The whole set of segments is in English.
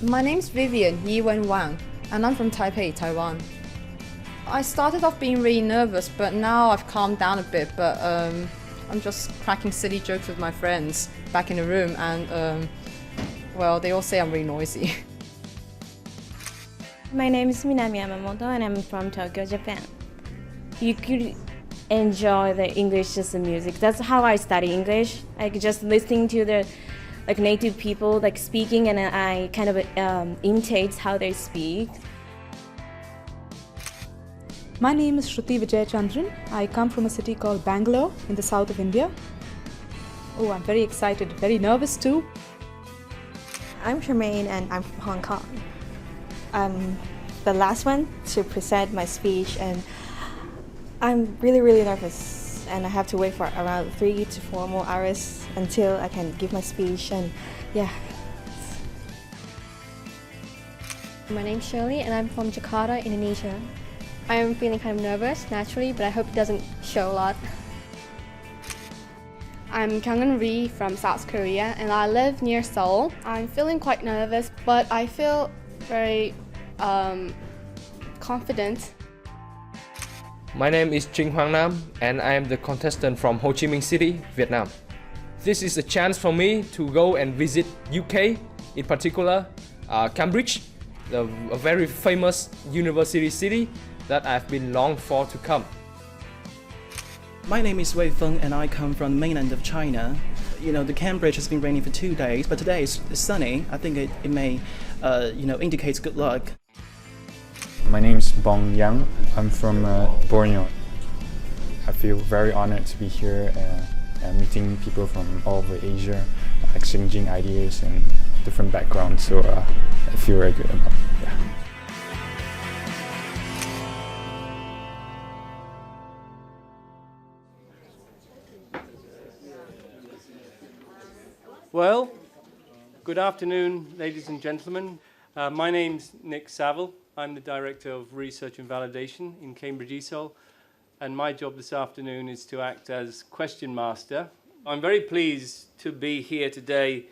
My name's Vivian Yiwen Wang, and I'm from Taipei, Taiwan. I started off being really nervous, but now I've calmed down a bit, but I'm just cracking silly jokes with my friends back in the room, and well, they all say I'm really noisy. My name is Minami Yamamoto and I'm from Tokyo, Japan. You could enjoy the English, just the music. That's how I study English. Like just listening to the native people speaking, and I kind of imitate how they speak. My name is Sruthi Vijayachandran. I come from a city called Bangalore in the south of India. Oh, I'm very excited, very nervous too. I'm Chermaine and I'm from Hong Kong. I'm the last one to present my speech, and I'm really nervous, and I have to wait for around 3 to 4 more hours until I can give my speech, and yeah. My name's Sherly and I'm from Jakarta, Indonesia. I'm feeling kind of nervous naturally, but I hope it doesn't show a lot. I'm Rhee from South Korea and I live near Seoul. I'm feeling quite nervous, but I feel very confident. My name is Trinh and I am the contestant from Ho Chi Minh City, Vietnam. This is a chance for me to go and visit UK, in particular Cambridge, a very famous university city that I've been longed for to come. My name is Feng and I come from the mainland of China. You know, the Cambridge has been raining for 2 days, but today it's sunny. I think it may, indicates good luck. My name is Bong. I'm from Borneo. I feel very honored to be here and meeting people from all over Asia, exchanging ideas and different backgrounds. So I feel very good about it. Yeah. Well, good afternoon, ladies and gentlemen. My name's Nick Saville. I'm the Director of Research and Validation in Cambridge ESOL, and my job this afternoon is to act as question master. I'm very pleased to be here today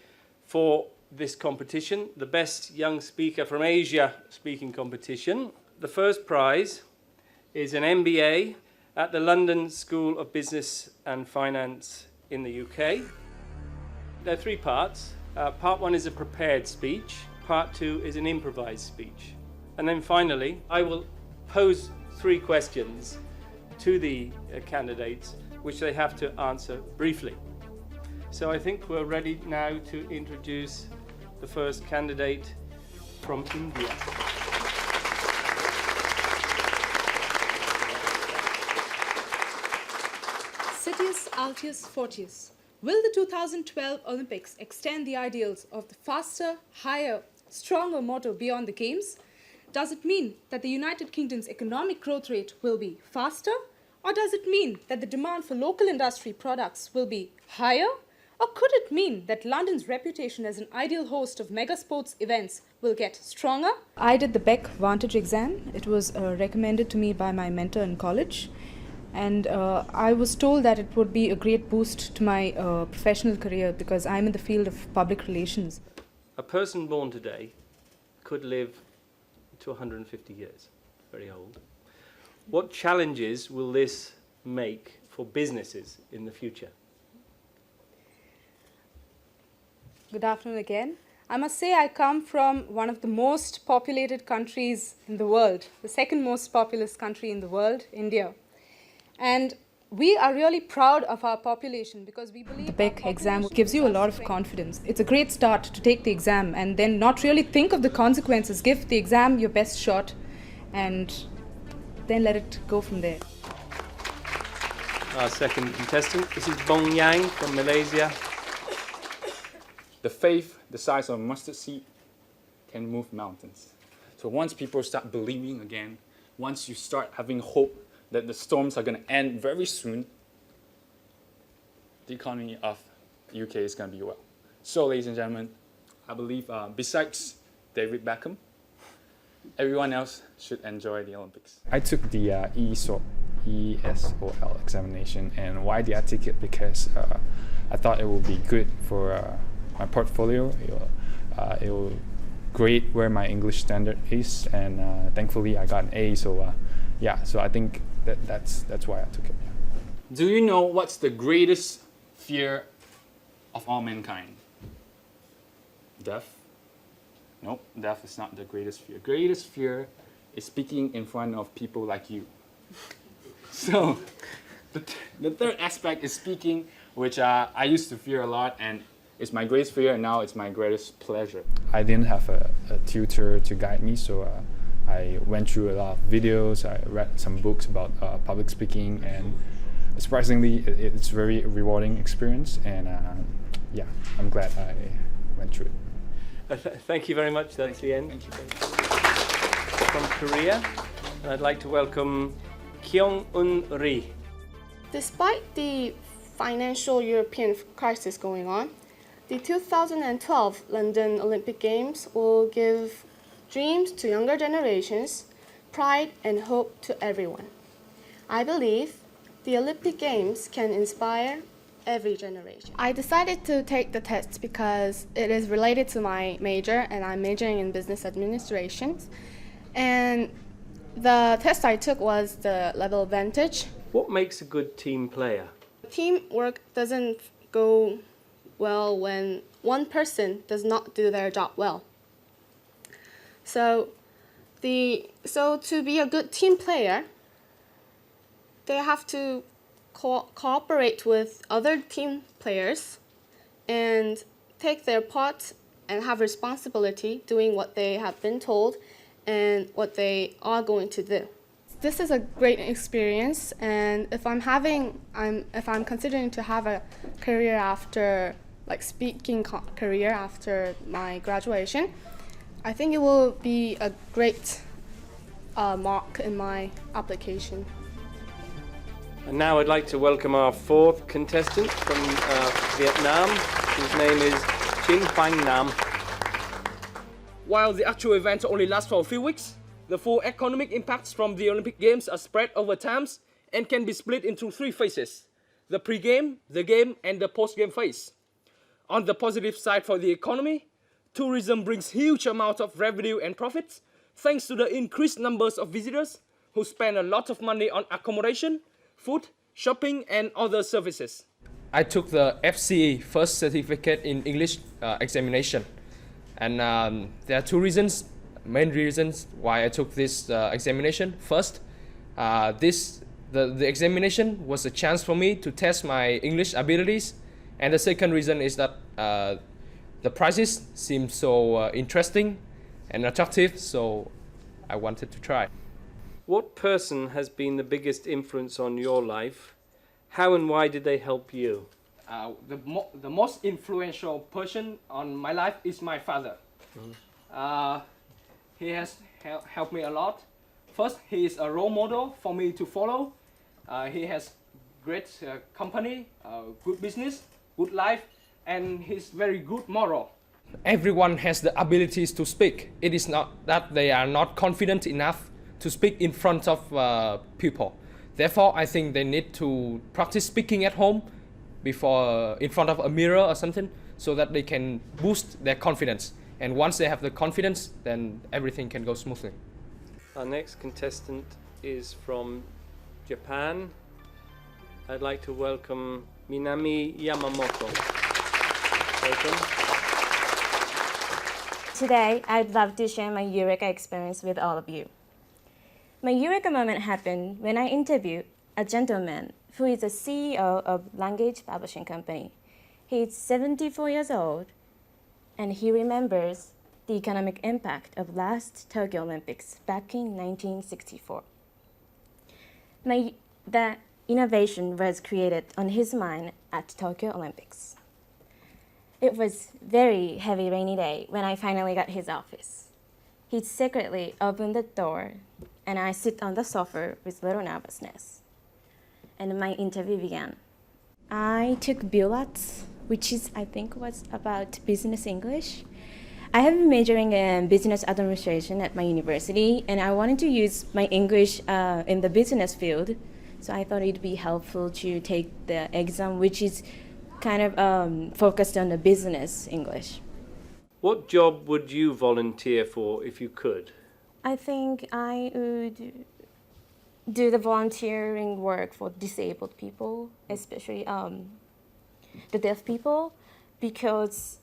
for this competition, the Best Young Speaker from Asia speaking competition. The first prize is an MBA at the London School of Business and Finance in the UK. There are 3 parts. Part 1 is a prepared speech. Part 2 is an improvised speech. And then finally, I will pose 3 questions to the candidates, which they have to answer briefly. So I think we're ready now to introduce the first candidate from India. Citius Altius Fortius. Will the 2012 Olympics extend the ideals of the faster, higher, stronger motto beyond the Games? Does it mean that the United Kingdom's economic growth rate will be faster? Or does it mean that the demand for local industry products will be higher? Or could it mean that London's reputation as an ideal host of mega sports events will get stronger? I did the Beck Vantage exam. It was recommended to me by my mentor in college. And I was told that it would be a great boost to my professional career because I'm in the field of public relations. A person born today could live to 150 years, very old. What challenges will this make for businesses in the future? Good afternoon again. I must say I come from one of the most populated countries in the world, the second most populous country in the world, India. And we are really proud of our population because we believe the Beck exam gives you a lot of confidence. It's a great start to take the exam and then not really think of the consequences. Give the exam your best shot and then let it go from there. Our second contestant, this is Bong from Malaysia. The faith the size of a mustard seed can move mountains. So once people start believing again, once you start having hope that the storms are going to end very soon, the economy of the UK is going to be well. So, ladies and gentlemen, I believe besides David Beckham, everyone else should enjoy the Olympics. I took the ESOL examination, and why did I take it? Because I thought it would be good for my portfolio. It will grade where my English standard is, and thankfully I got an A. So so I think that's why I took it. Yeah. Do you know what's the greatest fear of all mankind? Death? Nope, death is not the greatest fear. Greatest fear is speaking in front of people like you. So the third aspect is speaking, which I used to fear a lot, and it's my greatest fear, and now it's my greatest pleasure. I didn't have a tutor to guide me, so I went through a lot of videos. I read some books about public speaking, and surprisingly, it's a very rewarding experience, and I'm glad I went through it. Thank you very much. That's the end. Thank you. From Korea, I'd like to welcome Kyeong and Rhee. Despite the financial European crisis going on, the 2012 London Olympic Games will give dreams to younger generations, pride and hope to everyone. I believe the Olympic Games can inspire every generation. I decided to take the test because it is related to my major, and I'm majoring in business administration. And the test I took was the level Vantage. What makes a good team player? Teamwork doesn't go well when one person does not do their job well. So to be a good team player, they have to cooperate with other team players and take their part and have responsibility doing what they have been told and what they are going to do. This is a great experience, and if I'm considering to have a career after, like speaking career after my graduation, I think it will be a great mark in my application. And now I'd like to welcome our fourth contestant from Vietnam, whose name is Hoang Nam. While the actual event only lasts for a few weeks, the full economic impacts from the Olympic Games are spread over time and can be split into three phases: the pre-game, the game, and the post-game phase. On the positive side for the economy, tourism brings huge amounts of revenue and profits thanks to the increased numbers of visitors who spend a lot of money on accommodation, food, shopping, and other services. I took the FCE first certificate in English examination, and there are two main reasons why I took this examination. First, the examination was a chance for me to test my English abilities, and the second reason is that the prizes seem so interesting and attractive, so I wanted to try. What person has been the biggest influence on your life? How and why did they help you? The most influential person on my life is my father. He has helped me a lot. First, he is a role model for me to follow. He has great company, good business, good life, and he's very good moral. Everyone has the abilities to speak. It is not that they are not confident enough to speak in front of people. Therefore, I think they need to practice speaking at home before in front of a mirror or something, so that they can boost their confidence. And once they have the confidence, then everything can go smoothly. Our next contestant is from Japan. I'd like to welcome Minami Yamamoto. Welcome. Today, I'd love to share my Eureka experience with all of you. My Eureka moment happened when I interviewed a gentleman who is the CEO of Language Publishing Company. He's 74 years old, and he remembers the economic impact of last Tokyo Olympics back in 1964. The innovation was created on his mind at Tokyo Olympics. It was very heavy rainy day when I finally got his office. He secretly opened the door, and I sit on the sofa with little nervousness. And my interview began. I took BULATs, which I think was about business English. I have been majoring in business administration at my university, and I wanted to use my English in the business field. So I thought it'd be helpful to take the exam, which is kind of focused on the business English. What job would you volunteer for if you could? I think I would do the volunteering work for disabled people, especially the deaf people, because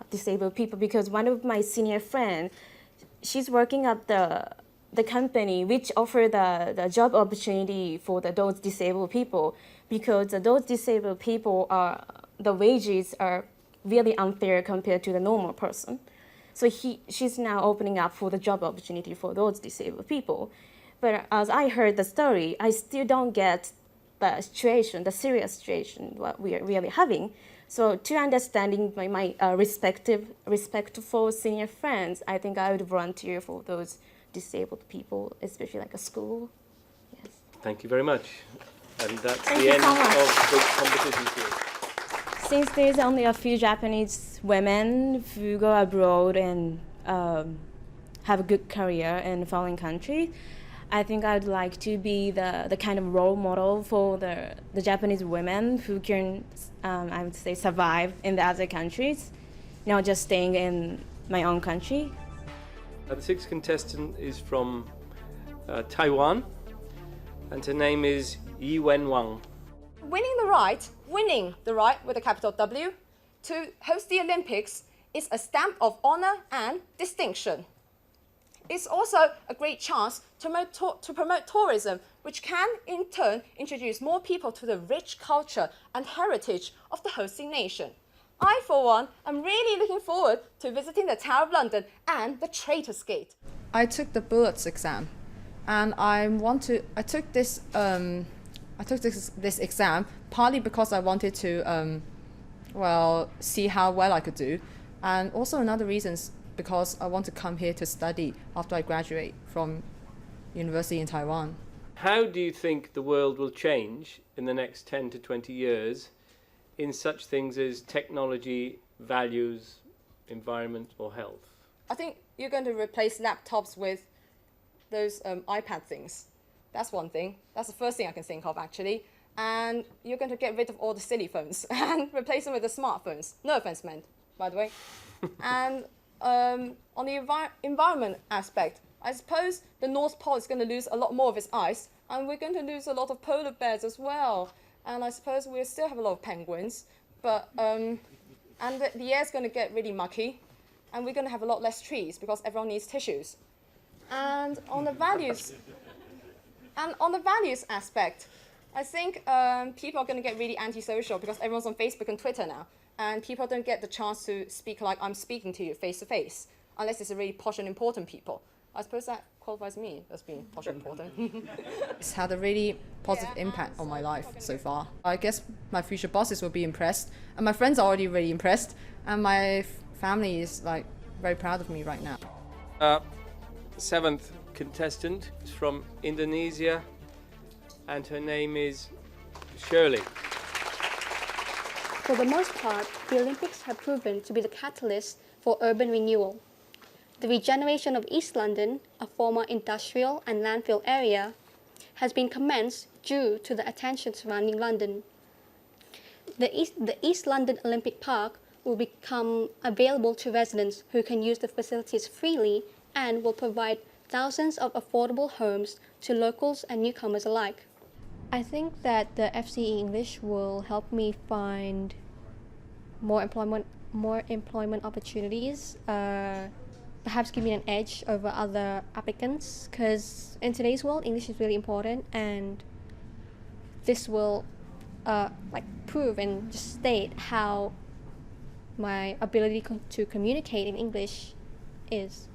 disabled people, because one of my senior friends, she's working at the company which offer the job opportunity for those disabled people, because those disabled people the wages are really unfair compared to the normal person. So she's now opening up for the job opportunity for those disabled people. But as I heard the story, I still don't get the situation, the serious situation what we are really having. So to understanding my respectful senior friends, I think I would volunteer for those disabled people, especially like a school. Yes. Thank you very much. And that's Thank the you end so much. of the competition here. Since there's only a few Japanese women who go abroad and have a good career in foreign countries, I think I'd like to be the kind of role model for the Japanese women who can, I would say, survive in the other countries, not just staying in my own country. The sixth contestant is from Taiwan, and her name is Yi Wen Wang. Winning the right with a capital W, to host the Olympics is a stamp of honor and distinction. It's also a great chance to promote tourism, which can in turn introduce more people to the rich culture and heritage of the hosting nation. I, for one, am really looking forward to visiting the Tower of London and the Traitors' Gate. I took the bullets exam, and I took this exam partly because I wanted to see how well I could do, and also another reason is because I want to come here to study after I graduate from university in Taiwan. How do you think the world will change in the next 10 to 20 years in such things as technology, values, environment or health? I think you're going to replace laptops with those iPad things. That's one thing. That's the first thing I can think of, actually. And you're going to get rid of all the silly phones and replace them with the smartphones. No offense meant, by the way. And on the environment aspect, I suppose the North Pole is going to lose a lot more of its ice, and we're going to lose a lot of polar bears as well. And I suppose we'll still have a lot of penguins, but and the air's going to get really mucky, and we're going to have a lot less trees because everyone needs tissues. And on the values aspect, I think people are going to get really antisocial because everyone's on Facebook and Twitter now, and people don't get the chance to speak like I'm speaking to you face to face, unless it's a really posh and important people. I suppose that qualifies me as being posh and important. It's had a really positive impact on my life so far. I guess my future bosses will be impressed, and my friends are already really impressed, and my family is like very proud of me right now. Seventh contestant is from Indonesia, and her name is Sherly. For the most part, the Olympics have proven to be the catalyst for urban renewal. The regeneration of East London, a former industrial and landfill area, has been commenced due to the attention surrounding London. The East London Olympic Park will become available to residents who can use the facilities freely and will provide thousands of affordable homes to locals and newcomers alike. I think that the FCE English will help me find more employment opportunities, perhaps give me an edge over other applicants, because in today's world English is really important, and this will prove and just state how my ability to communicate in English is.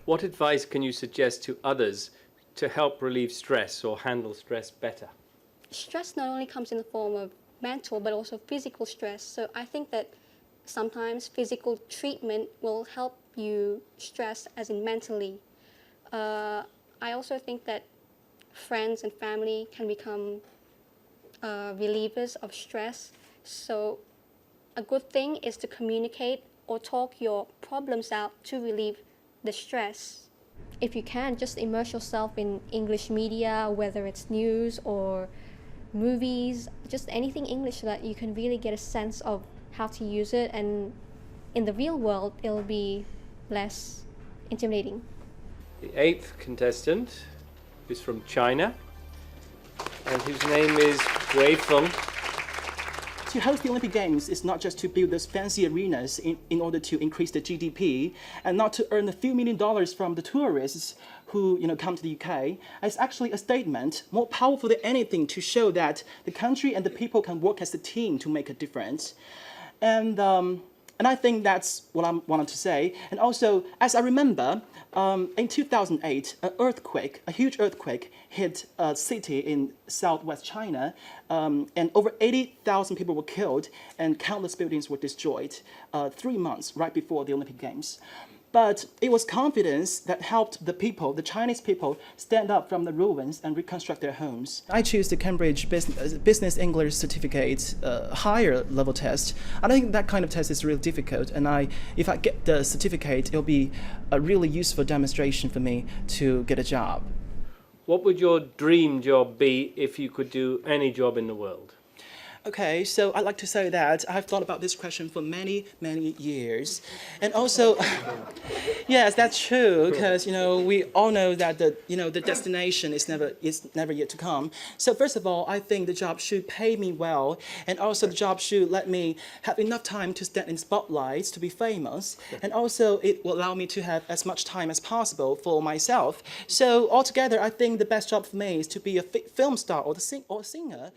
What advice can you suggest to others to help relieve stress or handle stress better? Stress not only comes in the form of mental but also physical stress, so I think that sometimes physical treatment will help you stress as in mentally. I also think that friends and family can become relievers of stress, so a good thing is to communicate or talk your problems out to relieve the stress. If you can, just immerse yourself in English media, whether it's news or movies, just anything English, so that you can really get a sense of how to use it, and in the real world, it'll be less intimidating. The eighth contestant is from China, and whose name is Feng. To host the Olympic Games is not just to build those fancy arenas in order to increase the GDP and not to earn a few $1 million from the tourists who come to the UK. It's actually a statement more powerful than anything to show that the country and the people can work as a team to make a difference. And I think that's what I wanted to say. And also, as I remember, in 2008, a huge earthquake hit a city in southwest China, and over 80,000 people were killed and countless buildings were destroyed 3 months right before the Olympic Games. But it was confidence that helped the people, the Chinese people, stand up from the ruins and reconstruct their homes. I choose the Cambridge Business English Certificate higher level test. I don't think that kind of test is really difficult, and if I get the certificate, it'll be a really useful demonstration for me to get a job. What would your dream job be if you could do any job in the world? Okay, so I'd like to say that I've thought about this question for many, many years. And also, yes, that's true, because, we all know that the destination is never yet to come. So first of all, I think the job should pay me well, and also the job should let me have enough time to stand in spotlights, to be famous, and also it will allow me to have as much time as possible for myself. So altogether, I think the best job for me is to be a film star or a singer.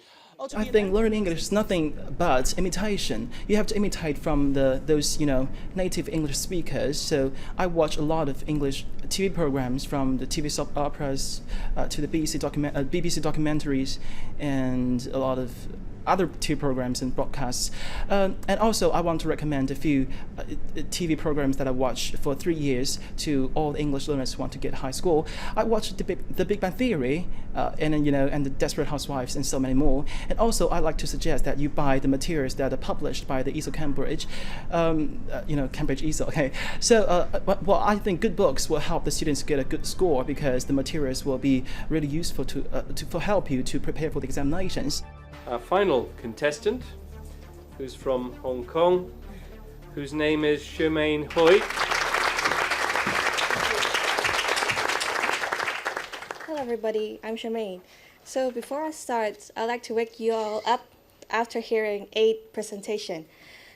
I think learning English is nothing but imitation. You have to imitate from those native English speakers. So I watch a lot of English TV programs, from the TV soap operas to the BBC documentaries, and a lot of other TV programs and broadcasts. And also, I want to recommend a few TV programs that I watched for 3 years to all the English learners who want to get high school. I watched The Big Bang Theory, and The Desperate Housewives, and so many more. And also, I like to suggest that you buy the materials that are published by the ESOL Cambridge, Cambridge ESOL. Okay, so I think good books will help the students get a good score, because the materials will be really useful to help you to prepare for the examinations. Our final contestant, who's from Hong Kong, whose name is Chermaine. Hello everybody, I'm Chermaine. So before I start, I'd like to wake you all up after hearing 8 presentation.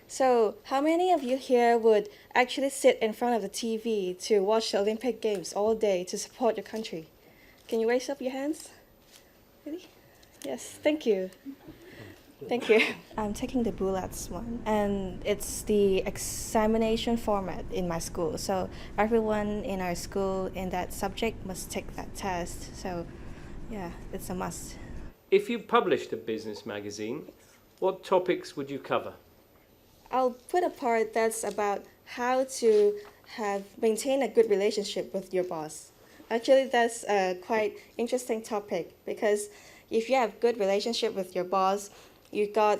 So how many of you here would actually sit in front of the TV to watch the Olympic Games all day to support your country? Can you raise up your hands? Really? Yes, thank you. Thank you. I'm taking the bullets one, and it's the examination format in my school. So everyone in our school in that subject must take that test. So yeah, it's a must. If you published a business magazine, what topics would you cover? I'll put a part that's about how to maintain a good relationship with your boss. Actually, that's a quite interesting topic, because if you have good relationship with your boss, you got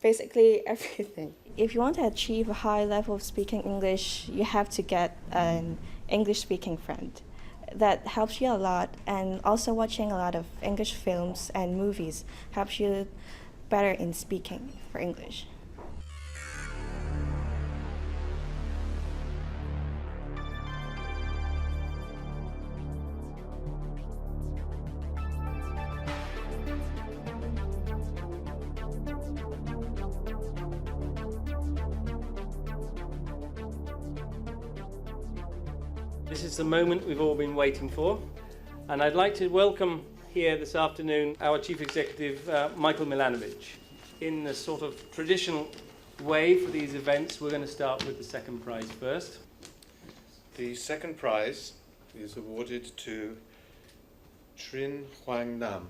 basically everything. If you want to achieve a high level of speaking English, you have to get an English-speaking friend. That helps you a lot, and also watching a lot of English films and movies helps you better in speaking for English. This is the moment we've all been waiting for, and I'd like to welcome here this afternoon our Chief Executive, Michael Milanovic. In the sort of traditional way for these events, we're going to start with the second prize first. The second prize is awarded to Trinh Hoang Nam.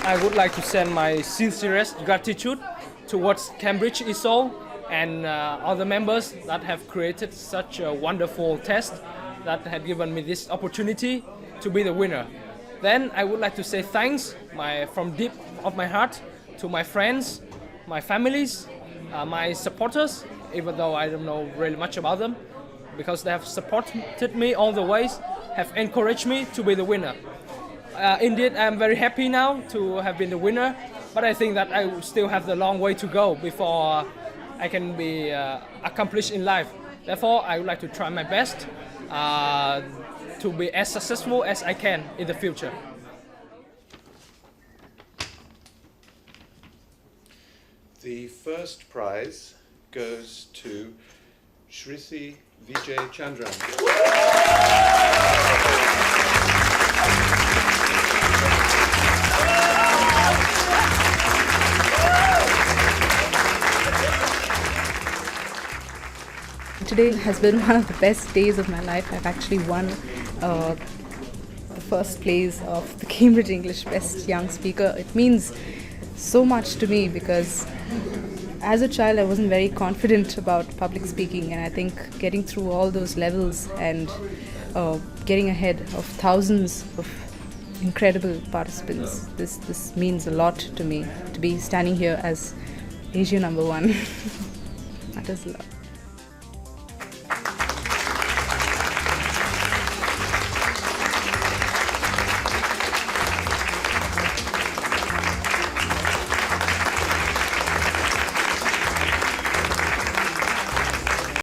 I would like to send my sincerest gratitude towards Cambridge ESOL and other members that have created such a wonderful test that had given me this opportunity to be the winner. Then I would like to say thanks from deep of my heart to my friends, my families, my supporters, even though I don't know really much about them, because they have supported me all the ways, have encouraged me to be the winner. Indeed, I'm very happy now to have been the winner, but I think that I still have the long way to go before I can be accomplished in life. Therefore, I would like to try my best to be as successful as I can in the future. The first prize goes to Sruthi Vijayachandran. Today has been one of the best days of my life. I've actually won the first place of the Cambridge English Best Young Speaker. It means so much to me because as a child I wasn't very confident about public speaking, and I think getting through all those levels and getting ahead of thousands of incredible participants, this means a lot to me, to be standing here as Asia #1. Matters a lot.